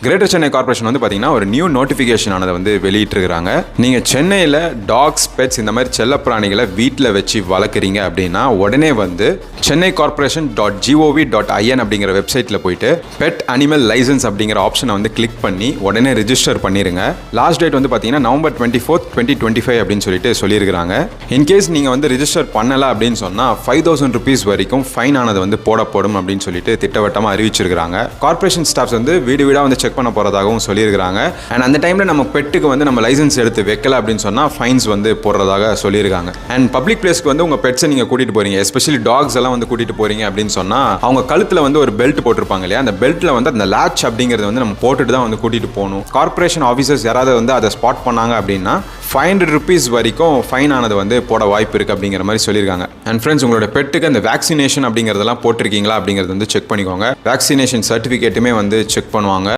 Greater Chennai corporation வந்து பார்த்தீங்கன்னா ஒரு நியூ நோட்டிஃபிகேஷன் ஆனதை வந்து வெளியிட்டிருக்கிறாங்க. நீங்கள் சென்னையில் டாக்ஸ், பெட்ஸ் இந்த மாதிரி செல்லப்பிராணிகளை வீட்டில் வச்சு வளர்க்குறீங்க அப்படின்னா உடனே வந்து சென்னை கார்பரேஷன் .gov.in அப்படிங்கிற வெப்சைட்டில் போயிட்டு பெட் அனிமல் லைசன்ஸ் அப்படிங்கிற ஆப்ஷனை வந்து கிளிக் பண்ணி உடனே ரிஜிஸ்டர் பண்ணிருங்க. லாஸ்ட் டேட் வந்து பார்த்தீங்கன்னா November 24, 2025 அப்படின்னு சொல்லியிருக்கிறாங்க. இன்கேஸ் நீங்கள் வந்து ரிஜிஸ்டர் பண்ணலை அப்படின்னு சொன்னால் 5,000 rupees வரைக்கும் ஃபைன் ஆனது வந்து போடப்படும் அப்படின்னு சொல்லிட்டு திட்டவட்டமாக அறிவிச்சிருக்கிறாங்க. கார்பரேஷன் ஸ்டாஃப்ஸ் வந்து வீடாக வந்து செக் பண்ண போகிறதாகவும் சொல்லியிருக்கிறாங்க. அண்ட் அந்த டைமில் நம்ம பெட்டுக்கு வந்து நம்ம லைசன்ஸ் எடுத்து வைக்கல அப்படின்னு சொன்னால் ஃபைன்ஸ் வந்து போடுறதாக சொல்லியிருக்காங்க. அண்ட் பப்ளிக் பிளேஸ்க்கு வந்து உங்கள் பெட்ஸை நீங்கள் கூட்டிகிட்டு போகிறீங்க, எஸ்பெஷலி டாக்ஸ் எல்லாம் வந்து கூட்டிகிட்டு போகிறீங்க அப்படின்னு சொன்னால் அவங்க கழுத்தில் வந்து ஒரு பெல்ட் போட்டிருப்பாங்க இல்லையா, அந்த பெல்ட்டில் வந்து அந்த லேட்ச் அப்படிங்கிறது வந்து நம்ம போட்டுட்டு தான் வந்து கூட்டிகிட்டு போகணும். கார்பரேஷன் ஆஃபீஸர்ஸ் யாராவது வந்து அதை ஸ்பாட் பண்ணாங்க அப்படின்னா 500 rupees வரைக்கும் ஃபைன் ஆனது வந்து போட வாய்ப்பு இருக்குது அப்படிங்கிற மாதிரி சொல்லியிருக்காங்க. அண்ட் ஃப்ரெண்ட்ஸ், உங்களோட பெட்டுக்கு அந்த வேக்சினேஷன் அப்படிங்கிறதெல்லாம் போட்டிருக்கீங்களா அப்படிங்கிறது வந்து செக் பண்ணிக்கோங்க. வேக்சினேஷன் சர்டிஃபிகேட்டுமே வந்து செக் பண்ணுவாங்க.